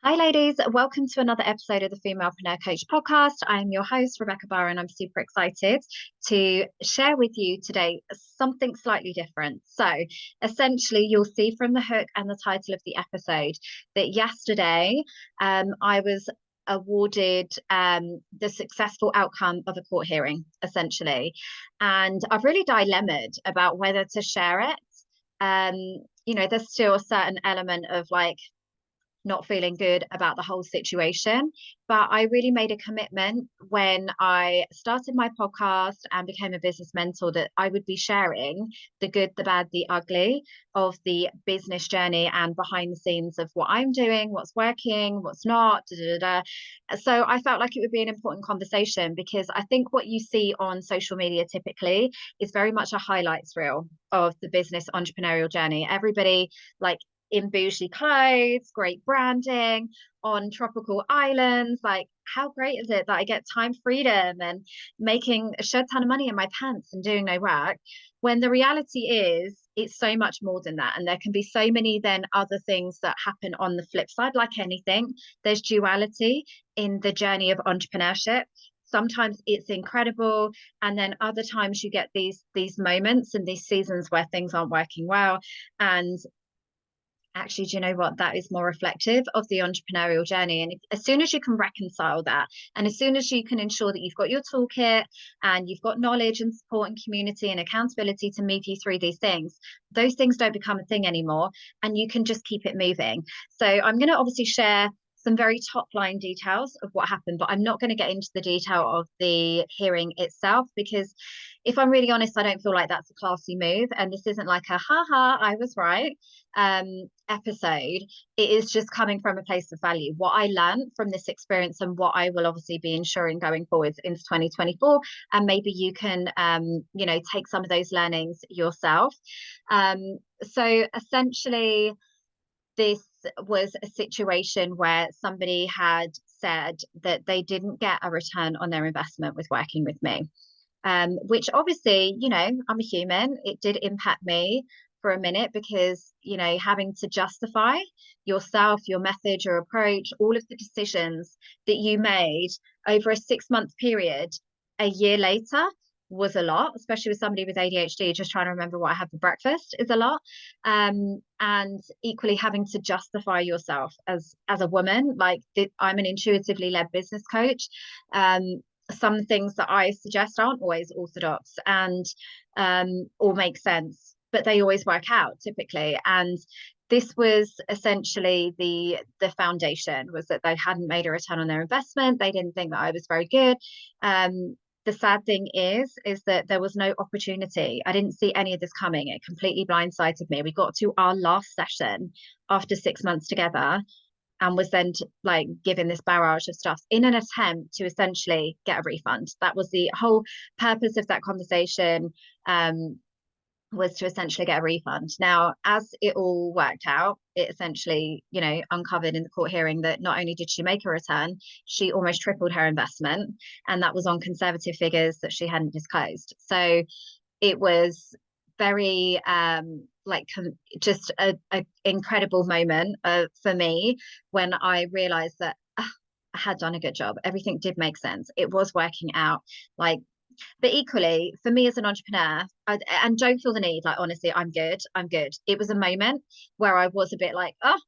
Hi, ladies. Welcome to another episode of the Femalepreneur Coach podcast. I am your host, Rebecca Barr, and I'm super excited to share with you today something slightly different. So, essentially, you'll see from the hook and the title of the episode that yesterday I was awarded the successful outcome of a court hearing, essentially. And I've really dilemmaed about whether to share it. Um, there's still a certain element of like, not feeling good about the whole situation. But I really made a commitment when I started my podcast and became a business mentor that I would be sharing the good, the bad, the ugly of the business journey and behind the scenes of what I'm doing, what's working, what's not. So I felt like it would be an important conversation because I think what you see on social media typically is very much a highlights reel of the business entrepreneurial journey. Everybody like in bougie clothes, great branding, on tropical islands. Like, how great is it that I get time freedom and making a shed ton of money in my pants and doing no work? When the reality is, it's so much more than that. And there can be so many then other things that happen on the flip side, like anything. There's duality in the journey of entrepreneurship. Sometimes it's incredible, and then other times you get these moments and these seasons where things aren't working well. And actually, do you know what? That is more reflective of the entrepreneurial journey. And as soon as you can reconcile that, and as soon as you can ensure that you've got your toolkit and you've got knowledge and support and community and accountability to move you through these things, those things don't become a thing anymore. And you can just keep it moving. So I'm going to obviously share some very top line details of what happened, but I'm not going to get into the detail of the hearing itself because if I'm really honest, I don't feel like that's a classy move. And this isn't like a haha, I was right episode. It is just coming from a place of value. What I learned from this experience and what I will obviously be ensuring going forwards into 2024. And maybe you can, take some of those learnings yourself. So essentially, this was a situation where somebody had said that they didn't get a return on their investment with working with me. Which obviously, I'm a human. It did impact me for a minute because, having to justify yourself, your method, your approach, all of the decisions that you made over a 6-month period, a year later was a lot, especially with somebody with ADHD, just trying to remember what I had for breakfast is a lot. And equally having to justify yourself as a woman, like I'm an intuitively led business coach. Some things that I suggest aren't always orthodox and or make sense, but they always work out typically. And this was essentially the foundation, was that they hadn't made a return on their investment. They didn't think that I was very good. The sad thing is that there was no opportunity. I didn't see any of this coming. It completely blindsided me. We got to our last session after 6 months together and was then given this barrage of stuff in an attempt to essentially get a refund. That was the whole purpose of that conversation, was to essentially get a refund. Now, as it all worked out, it essentially, uncovered in the court hearing that not only did she make a return, she almost tripled her investment, and that was on conservative figures that she hadn't disclosed. So it was very just a incredible moment for me when I realized that I had done a good job. Everything did make sense. It was working out. But equally, for me as an entrepreneur, and don't feel the need, honestly, I'm good. It was a moment where I was a bit like, oh,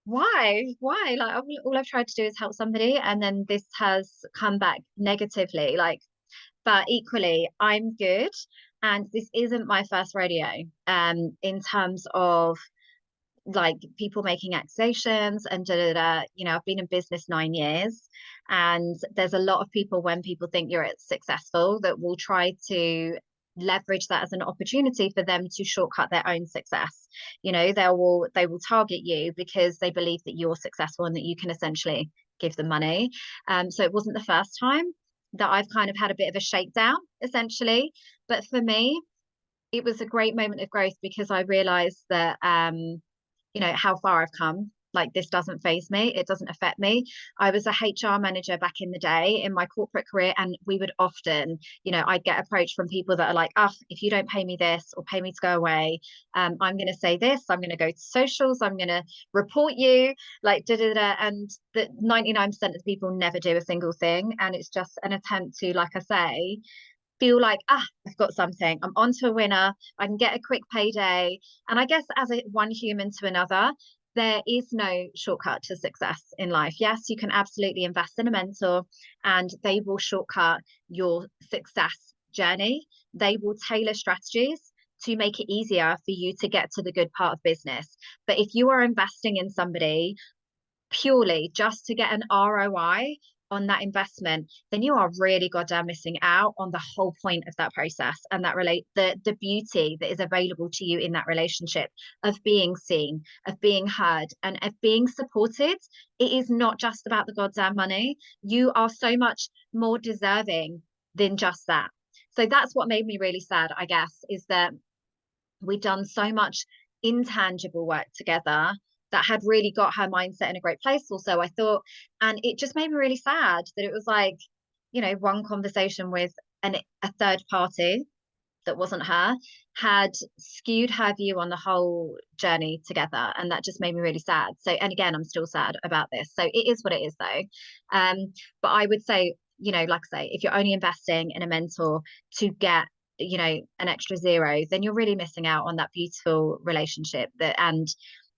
why? All I've tried to do is help somebody, and then this has come back negatively. But equally, I'm good. And this isn't my first rodeo in terms of people making accusations and I've been in business 9 years, and there's a lot of people, when people think you're successful, that will try to leverage that as an opportunity for them to shortcut their own success. They will target you because they believe that you're successful and that you can essentially give them money. So it wasn't the first time that I've kind of had a bit of a shakedown, essentially. But for me, it was a great moment of growth because I realized that how far I've come, Like, this doesn't faze me. It doesn't affect me. I was a HR manager back in the day in my corporate career, and we would often, I'd get approached from people that are like, oh, if you don't pay me this or pay me to go away, I'm going to say this, I'm going to go to socials, I'm going to report you, like, da da da. And the 99% of the people never do a single thing. And it's just an attempt to, like I say, feel like, I've got something, I'm onto a winner, I can get a quick payday. And I guess as one human to another, there is no shortcut to success in life. Yes, you can absolutely invest in a mentor and they will shortcut your success journey. They will tailor strategies to make it easier for you to get to the good part of business. But if you are investing in somebody purely just to get an ROI on that investment, then you are really goddamn missing out on the whole point of that process, and that the beauty that is available to you in that relationship of being seen, of being heard, and of being supported. It is not just about the goddamn money. You are so much more deserving than just that. So that's what made me really sad, I guess, is that we'd done so much intangible work together that had really got her mindset in a great place also, I thought. And it just made me really sad that it was like, one conversation with a third party that wasn't her had skewed her view on the whole journey together. And that just made me really sad. So, and again, I'm still sad about this. So it is what it is though. But I would say, like I say, if you're only investing in a mentor to get an extra zero, then you're really missing out on that beautiful relationship and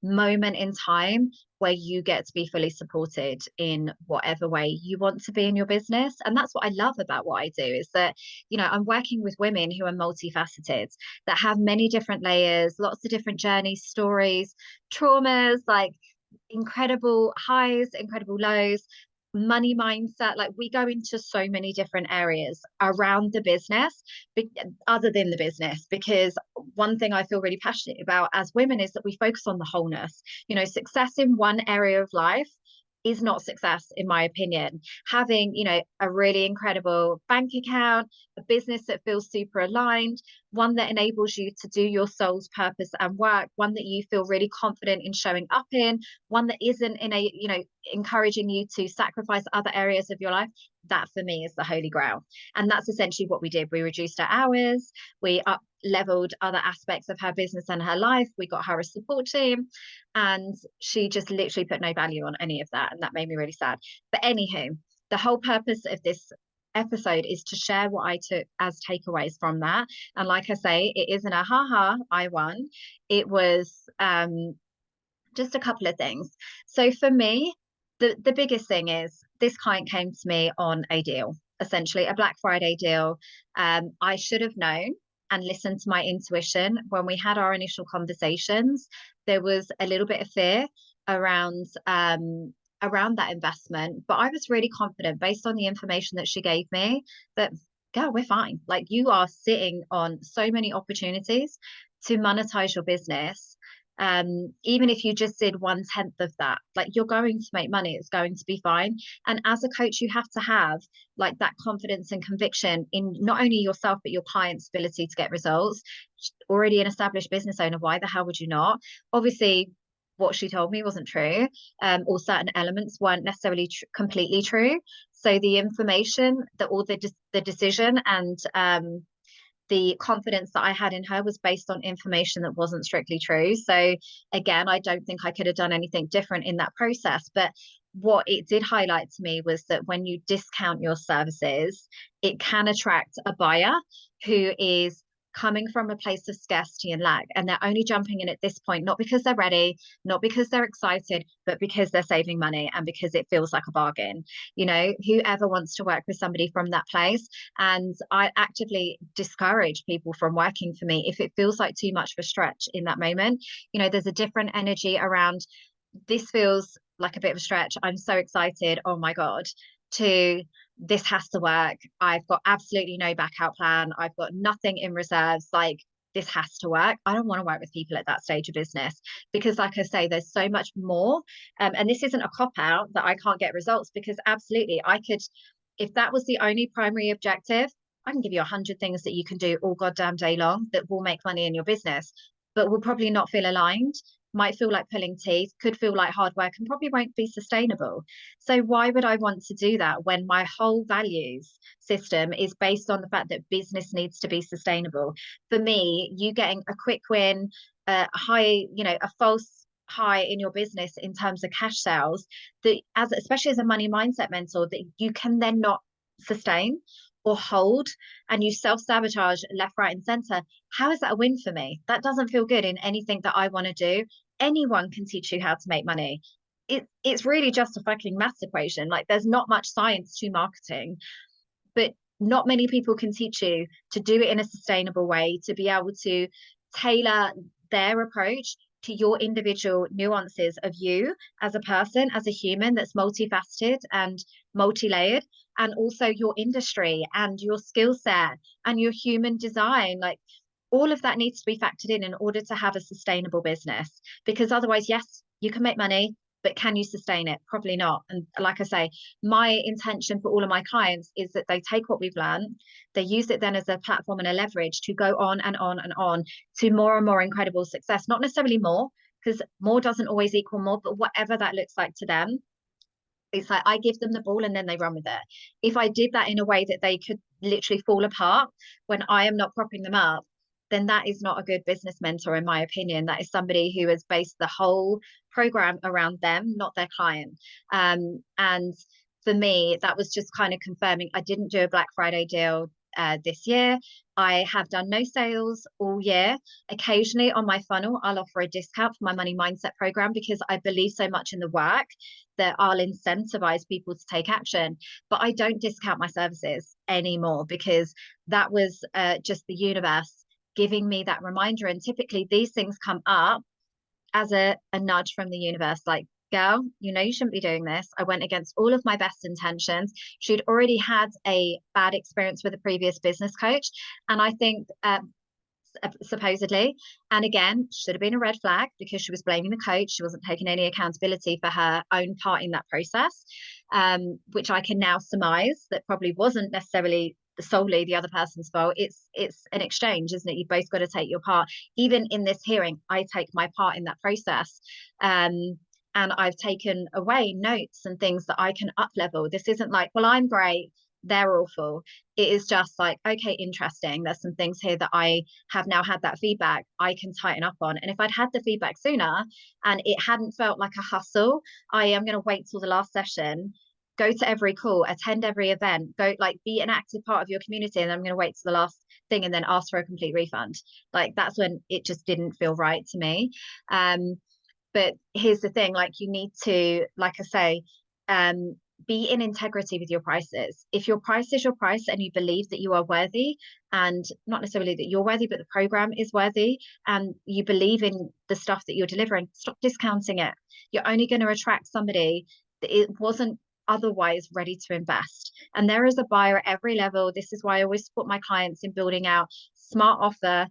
moment in time where you get to be fully supported in whatever way you want to be in your business. And that's what I love about what I do, is that I'm working with women who are multifaceted, that have many different layers, lots of different journeys, stories, traumas, like incredible highs, incredible lows, money mindset. Like, we go into so many different areas around the business, other than the business, because one thing I feel really passionate about as women is that we focus on the wholeness. Success in one area of life is not success, in my opinion. Having, a really incredible bank account, a business that feels super aligned, one that enables you to do your soul's purpose and work, one that you feel really confident in showing up in, one that isn't in a, encouraging you to sacrifice other areas of your life. That for me is the holy grail. And that's essentially what we did. We reduced our hours, we up leveled other aspects of her business and her life, we got her a support team, and she just literally put no value on any of that. And that made me really sad. But anywho, the whole purpose of this episode is to share what I took as takeaways from that. And like I say, it isn't a haha, I won. It was just a couple of things. So for me, the biggest thing is this client came to me on a deal, essentially a Black Friday deal. I should have known and listened to my intuition. When we had our initial conversations, there was a little bit of fear around that investment, but I was really confident based on the information that she gave me that, girl, we're fine. Like, you are sitting on so many opportunities to monetize your business. Even if you just did 1/10 of that, like, you're going to make money, it's going to be fine. And as a coach, you have to have like that confidence and conviction in not only yourself but your client's ability to get results. Already an established business owner, why the hell would you not? Obviously what she told me wasn't true, or certain elements weren't necessarily completely true. So the information, all the decision and the confidence that I had in her was based on information that wasn't strictly true. So again, I don't think I could have done anything different in that process. But what it did highlight to me was that when you discount your services, it can attract a buyer who is coming from a place of scarcity and lack, and they're only jumping in at this point not because they're ready, not because they're excited, but because they're saving money and because it feels like a bargain. Whoever wants to work with somebody from that place. And I actively discourage people from working for me if it feels like too much of a stretch in that moment. There's a different energy around, this feels like a bit of a stretch, I'm so excited, oh my god, to this has to work, I've got absolutely no backup plan, I've got nothing in reserves, like, this has to work. I don't want to work with people at that stage of business, because like I say, there's so much more. And this isn't a cop out that I can't get results, because absolutely I could, if that was the only primary objective, I can give you 100 things that you can do all goddamn day long that will make money in your business, but will probably not feel aligned might feel like pulling teeth, could feel like hard work, and probably won't be sustainable. So why would I want to do that when my whole values system is based on the fact that business needs to be sustainable? For me, you getting a quick win, a high, a false high in your business in terms of cash sales, that as especially as a money mindset mentor, that you can then not sustain or hold, and you self-sabotage left, right, and center. How is that a win for me? That doesn't feel good in anything that I want to do. Anyone can teach you how to make money. It's really just a fucking maths equation. Like, there's not much science to marketing, but not many people can teach you to do it in a sustainable way, to be able to tailor their approach to your individual nuances of you as a person, as a human that's multifaceted and multi-layered, and also your industry and your skill set and your human design. Like, all of that needs to be factored in order to have a sustainable business, because otherwise, yes, you can make money, but can you sustain it? Probably not. And like I say, my intention for all of my clients is that they take what we've learned, they use it then as a platform and a leverage to go on and on and on to more and more incredible success. Not necessarily more, because more doesn't always equal more, but whatever that looks like to them, it's like I give them the ball and then they run with it. If I did that in a way that they could literally fall apart when I am not propping them up, then that is not a good business mentor, in my opinion. That is somebody who has based the whole program around them, not their client. And for me, that was just kind of confirming. I didn't do a Black Friday deal this year. I have done no sales all year. Occasionally on my funnel, I'll offer a discount for my money mindset program because I believe so much in the work that I'll incentivize people to take action. But I don't discount my services anymore, because that was just the universe giving me that reminder. And typically these things come up as a nudge from the universe, like, girl, you shouldn't be doing this. I went against all of my best intentions. She'd already had a bad experience with a previous business coach. And I think supposedly, and again, should have been a red flag, because she was blaming the coach. She wasn't taking any accountability for her own part in that process, which I can now surmise that probably wasn't necessarily solely the other person's fault. It's an exchange, isn't it? You've both got to take your part. Even in this hearing, I take my part in that process. And I've taken away notes and things that I can up level. This isn't like, well, I'm great, they're awful. It is just like, okay, interesting. There's some things here that I have now had that feedback I can tighten up on. And if I'd had the feedback sooner and it hadn't felt like a hustle, I am going to wait till the last session, go to every call, attend every event, go, like, be an active part of your community. And I'm going to wait till the last thing and then ask for a complete refund. Like, that's when it just didn't feel right to me. But here's the thing, like, you need to, like I say, be in integrity with your prices. If your price is your price and you believe that you are worthy, and not necessarily that you're worthy, but the program is worthy, and you believe in the stuff that you're delivering, stop discounting it. You're only going to attract somebody that it wasn't otherwise ready to invest. And there is a buyer at every level. This is why I always support my clients in building out smart offer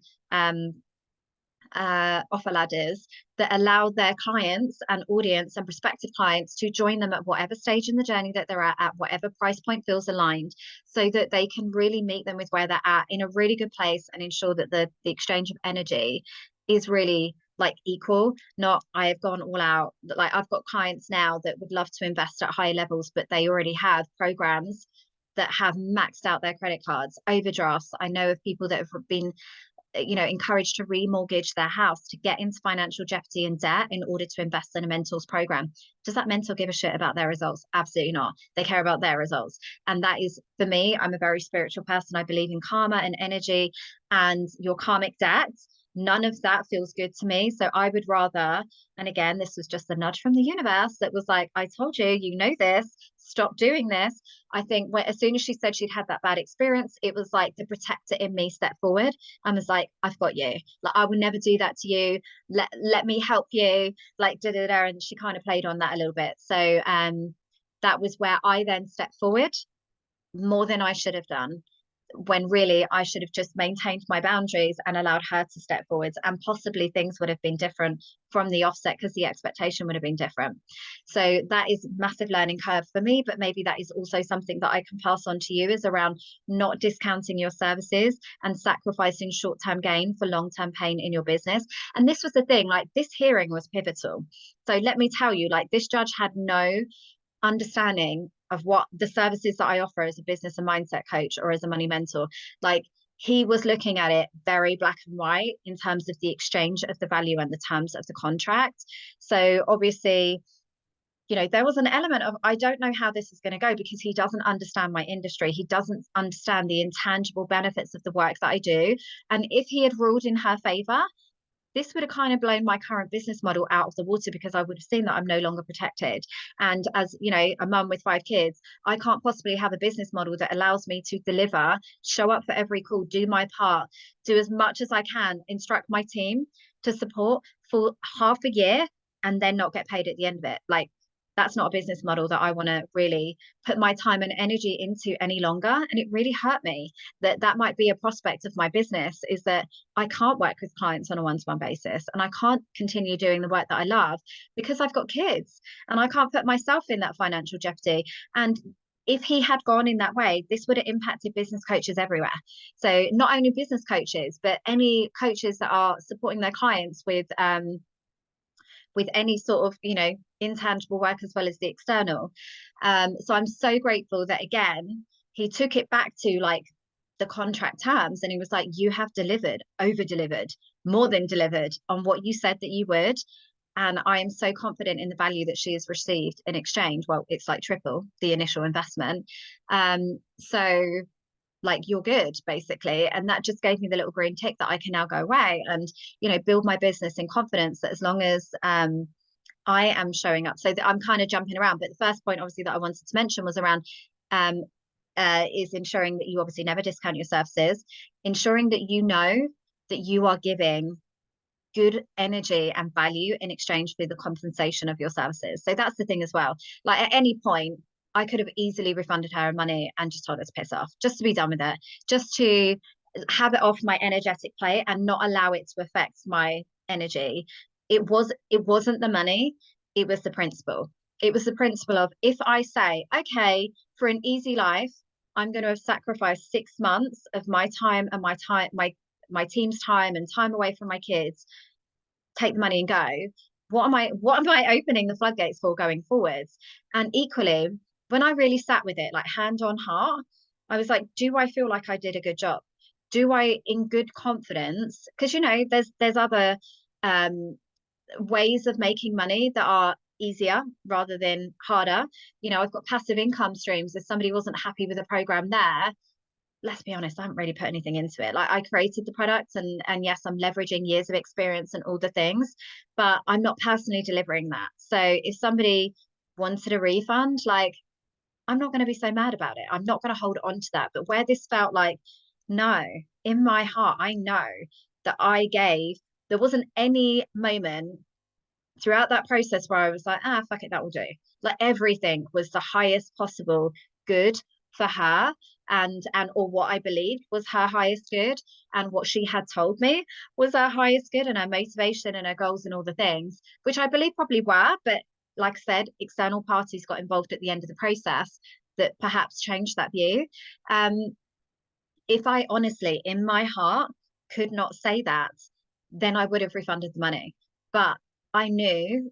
ladders that allow their clients and audience and prospective clients to join them at whatever stage in the journey that they're at whatever price point feels aligned, so that they can really meet them with where they're at in a really good place, and ensure that the exchange of energy is really like equal. Not, I have gone all out. Like, I've got clients now that would love to invest at higher levels, but they already have programs that have maxed out their credit cards, overdrafts. I know of people that have been encouraged to remortgage their house to get into financial jeopardy and debt in order to invest in a mentor's program. Does that mentor give a shit about their results? Absolutely not. They care about their results. And that is, for me, I'm a very spiritual person. I believe in karma and energy and your karmic debt. None of that feels good to me. So I would rather, and again, this was just a nudge from the universe that was like, I told you, this, stop doing this. I think as soon as she said she'd had that bad experience, it was like the protector in me stepped forward and was like, I've got you. Like, I would never do that to you. Let me help you. Like, and she kind of played on that a little bit. So that was where I then stepped forward more than I should have done. when really I should have just maintained my boundaries and allowed her to step forwards, and possibly things would have been different from the offset because the expectation would have been different. So that is massive learning curve for me, but maybe that is also something that I can pass on to you, is around not discounting your services and sacrificing short-term gain for long-term pain in your business. And this was the thing, like, this hearing was pivotal. So let me tell you, like, this judge had no understanding of what the services that I offer as a business and mindset coach or as a money mentor. Like, he was looking at it very black and white in terms of the exchange of the value and the terms of the contract. So obviously, there was an element of, I don't know how this is going to go, because he doesn't understand my industry. He doesn't understand the intangible benefits of the work that I do. And if he had ruled in her favor, this would have kind of blown my current business model out of the water, because I would have seen that I'm no longer protected. And as a mum with 5 kids, I can't possibly have a business model that allows me to deliver, show up for every call, do my part, do as much as I can, instruct my team to support for half a year, and then not get paid at the end of it. Like, that's not a business model that I want to really put my time and energy into any longer. And it really hurt me that might be a prospect of my business, is that I can't work with clients on a one-to-one basis, and I can't continue doing the work that I love because I've got kids, and I can't put myself in that financial jeopardy. And if he had gone in that way, this would have impacted business coaches everywhere. So not only business coaches, but any coaches that are supporting their clients with any sort of intangible work as well as the external. So I'm so grateful that, again, he took it back to like the contract terms, and he was like, you have delivered, over delivered, more than delivered on what you said that you would. And I am so confident in the value that she has received in exchange. Well, it's like triple the initial investment. So like, you're good, basically. And that just gave me the little green tick that I can now go away and build my business in confidence, that as long as I am showing up. So I'm kind of jumping around, but the first point obviously that I wanted to mention was around is ensuring that you obviously never discount your services, ensuring that that you are giving good energy and value in exchange for the compensation of your services. So that's the thing as well. Like, at any point, I could have easily refunded her money and just told her to piss off, just to be done with it, just to have it off my energetic plate and not allow it to affect my energy. It wasn't the money, it was the principle. It was the principle of, if I say, okay, for an easy life, I'm going to have sacrificed 6 months of my time and my team's time and time away from my kids, take the money and go. What am I opening the floodgates for going forwards? And equally, when I really sat with it, like hand on heart, I was like, do I feel like I did a good job? Do I, in good confidence, because there's other ways of making money that are easier rather than harder. I've got passive income streams. If somebody wasn't happy with a program there, let's be honest, I haven't really put anything into it. Like, I created the product, and yes, I'm leveraging years of experience and all the things, but I'm not personally delivering that. So if somebody wanted a refund, like, I'm not going to be so mad about it. I'm not going to hold on to that. But where this felt like, no, in my heart, I know that there wasn't any moment throughout that process where I was like, fuck it, that will do. Like, everything was the highest possible good for her, and or what I believed was her highest good, and what she had told me was her highest good, and her motivation and her goals and all the things, which I believe probably were, but like I said, external parties got involved at the end of the process that perhaps changed that view. If I honestly, in my heart, could not say that, then I would have refunded the money. But I knew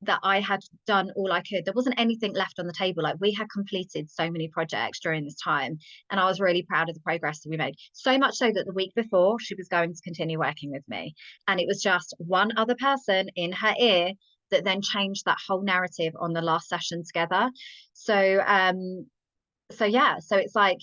that I had done all I could. There wasn't anything left on the table. Like, we had completed so many projects during this time, and I was really proud of the progress that we made. So much so that the week before, she was going to continue working with me. And it was just one other person in her ear that then changed that whole narrative on the last session together. So it's like,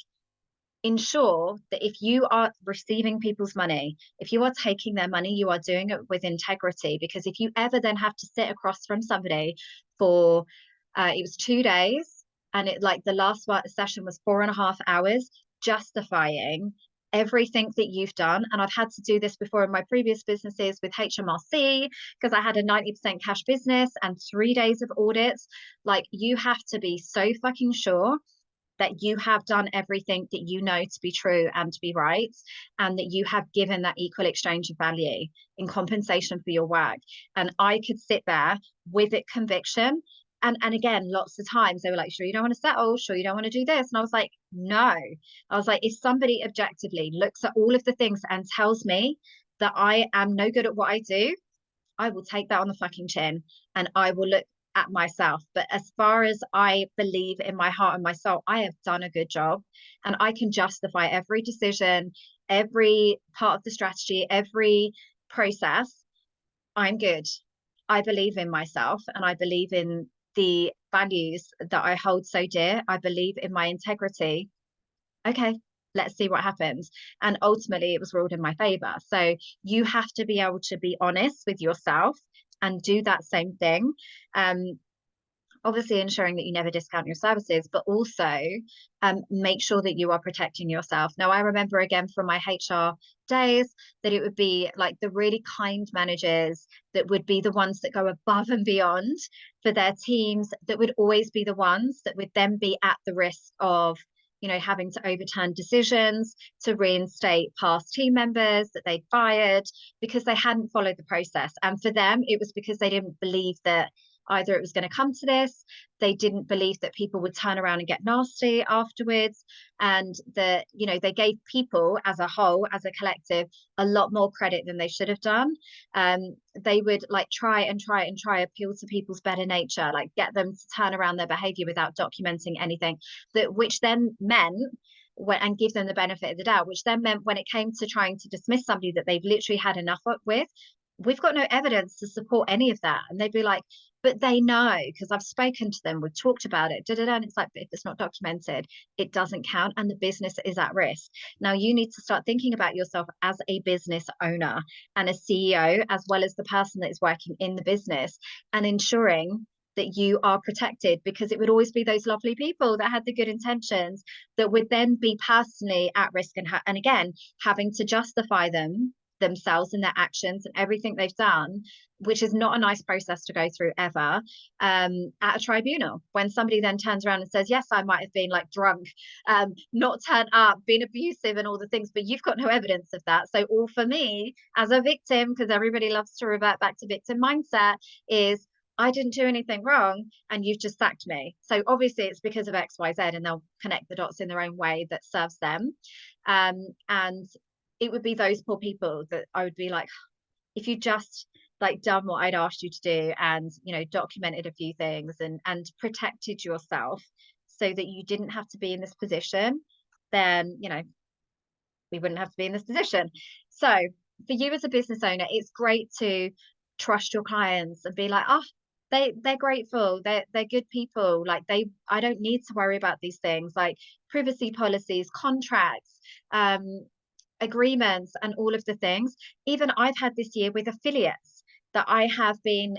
ensure that if you are receiving people's money, if you are taking their money, you are doing it with integrity. Because if you ever then have to sit across from somebody for it was 2 days, and it, like, the last session was 4.5 hours, justifying everything that you've done. And I've had to do this before in my previous businesses with HMRC, because I had a 90% cash business and 3 days of audits. Like, you have to be so fucking sure that you have done everything that you know to be true and to be right, and that you have given that equal exchange of value in compensation for your work. And I could sit there with it conviction. And again, lots of times they were like, sure, you don't want to settle, sure, you don't want to do this. And I was like, no. I was like, if somebody objectively looks at all of the things and tells me that I am no good at what I do, I will take that on the fucking chin, and I will look at myself. But as far as I believe in my heart and my soul, I have done a good job, and I can justify every decision, every part of the strategy, every process. I'm good. I believe in myself, and I believe in the values that I hold so dear. I believe in my integrity. Okay, let's see what happens. And ultimately, it was ruled in my favor. So you have to be able to be honest with yourself and do that same thing. Obviously ensuring that you never discount your services, but also make sure that you are protecting yourself. Now, I remember again from my HR days that it would be like the really kind managers that would be the ones that go above and beyond for their teams, that would always be the ones that would then be at the risk of, you know, having to overturn decisions to reinstate past team members that they'd fired because they hadn't followed the process. And for them, it was because they didn't believe that either it was going to come to this, they didn't believe that people would turn around and get nasty afterwards, and that, you know, they gave people as a whole, as a collective, a lot more credit than they should have done. They would like try appeal to people's better nature, like get them to turn around their behavior without documenting anything, that which then meant and give them the benefit of the doubt, which then meant when it came to trying to dismiss somebody that they've literally had enough with, we've got no evidence to support any of that. And they'd be like, but they know because I've spoken to them, we've talked about it, and it's like, if it's not documented, it doesn't count, and the business is at risk. Now you need to start thinking about yourself as a business owner and a CEO, as well as the person that is working in the business, and ensuring that you are protected, because it would always be those lovely people that had the good intentions that would then be personally at risk, and again, having to justify themselves and their actions and everything they've done, which is not a nice process to go through ever, at a tribunal, when somebody then turns around and says, yes, I might have been like drunk, not turned up, been abusive and all the things, but you've got no evidence of that. So all for me as a victim, because everybody loves to revert back to victim mindset, is I didn't do anything wrong and you've just sacked me. So obviously it's because of XYZ, and they'll connect the dots in their own way that serves them. And it would be those poor people that I would be like, if you just like done what I'd asked you to do, and, you know, documented a few things and protected yourself so that you didn't have to be in this position, then, you know, we wouldn't have to be in this position. So for you as a business owner, it's great to trust your clients and be like, oh, they're grateful, they're good people, like I don't need to worry about these things like privacy policies, contracts, agreements, and all of the things. Even I've had this year with affiliates that I have been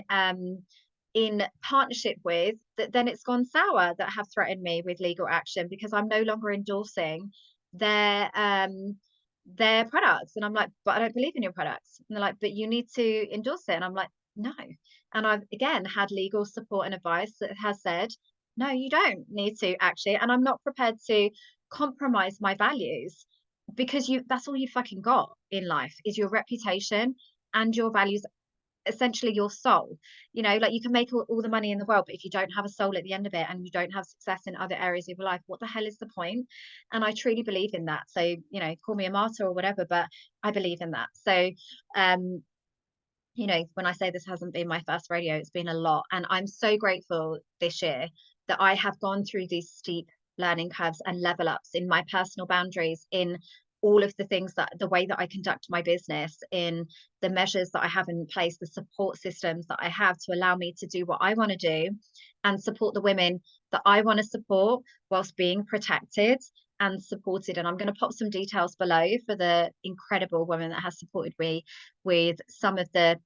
in partnership with, that then it's gone sour, that have threatened me with legal action because I'm no longer endorsing their products. And I'm like, but I don't believe in your products. And they're like, but you need to endorse it. And I'm like, no. And I've again had legal support and advice that has said, no, you don't need to actually. And I'm not prepared to compromise my values, because that's all you fucking got in life is your reputation and your values, essentially your soul. You know, like you can make all the money in the world, but if you don't have a soul at the end of it and you don't have success in other areas of your life, what the hell is the point? And I truly believe in that. So, you know, call me a martyr or whatever, but I believe in that. So you know, when I say this hasn't been my first rodeo, it's been a lot. And I'm so grateful this year that I have gone through these steep learning curves and level ups in my personal boundaries, in all of the things, that the way that I conduct my business, in the measures that I have in place, the support systems that I have to allow me to do what I want to do and support the women that I want to support whilst being protected and supported. And I'm going to pop some details below for the incredible woman that has supported me with some of the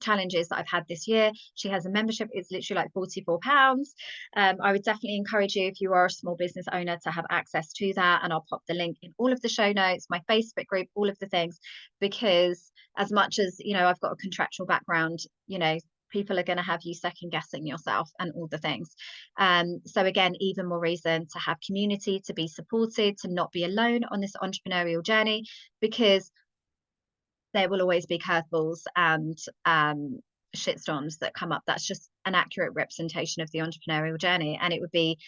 challenges that I've had this year. She has a membership, it's literally like £44. I would definitely encourage you, if you are a small business owner, to have access to that, and I'll pop the link in all of the show notes, my Facebook group, all of the things, because as much as, you know, I've got a contractual background, you know, people are going to have you second guessing yourself and all the things. So again, even more reason to have community, to be supported, to not be alone on this entrepreneurial journey, because there will always be curveballs and shitstorms that come up. That's just an accurate representation of the entrepreneurial journey. And it would be,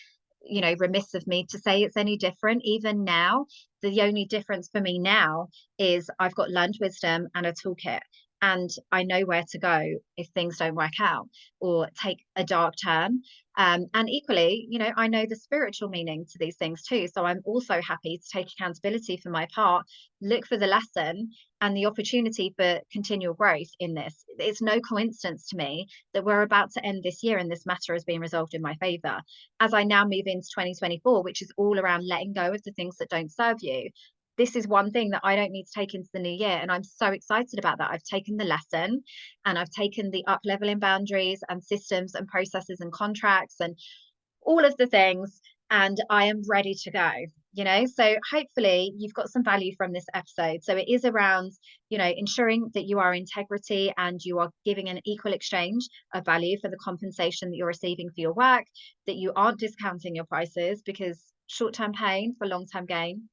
remiss of me to say it's any different. Even now, the only difference for me now is I've got learned wisdom and a toolkit. And I know where to go if things don't work out or take a dark turn. And equally, I know the spiritual meaning to these things too. So I'm also happy to take accountability for my part, look for the lesson and the opportunity for continual growth in this. It's no coincidence to me that we're about to end this year and this matter has been resolved in my favor. As I now move into 2024, which is all around letting go of the things that don't serve you, this is one thing that I don't need to take into the new year. And I'm so excited about that. I've taken the lesson and I've taken the up leveling boundaries and systems and processes and contracts and all of the things. And I am ready to go, so hopefully you've got some value from this episode. So it is around, ensuring that you are integrity and you are giving an equal exchange of value for the compensation that you're receiving for your work, that you aren't discounting your prices, because short-term pain for long-term gain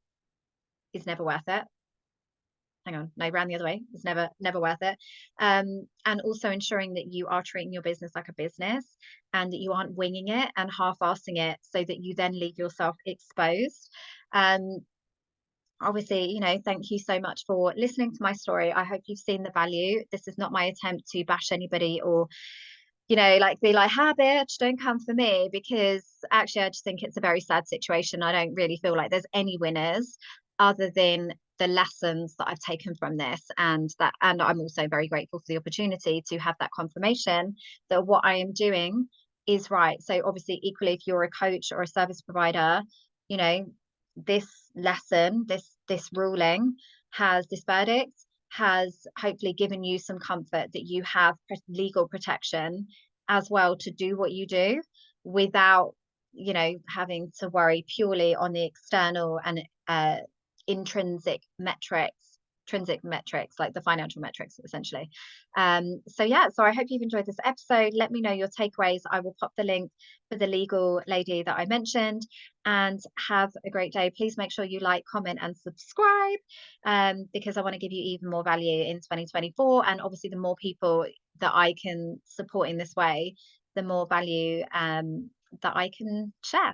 is never worth it. Hang on, no, ran the other way. It's never worth it. And also ensuring that you are treating your business like a business and that you aren't winging it and half-assing it so that you then leave yourself exposed. Obviously, thank you so much for listening to my story. I hope you've seen the value. This is not my attempt to bash anybody or be like, ha, bitch, don't come for me, because actually I just think it's a very sad situation. I don't really feel like there's any winners other than the lessons that I've taken from this, and I'm also very grateful for the opportunity to have that confirmation that what I am doing is right. So obviously, equally, if you're a coach or a service provider, this lesson, this ruling this verdict has hopefully given you some comfort that you have legal protection as well to do what you do without, having to worry purely on the external and intrinsic metrics, like the financial metrics, essentially. So I hope you've enjoyed this episode. Let me know your takeaways. I will pop the link for the legal lady that I mentioned, and have a great day. Please make sure you like, comment and subscribe, because I want to give you even more value in 2024. And obviously the more people that I can support in this way, the more value that I can share.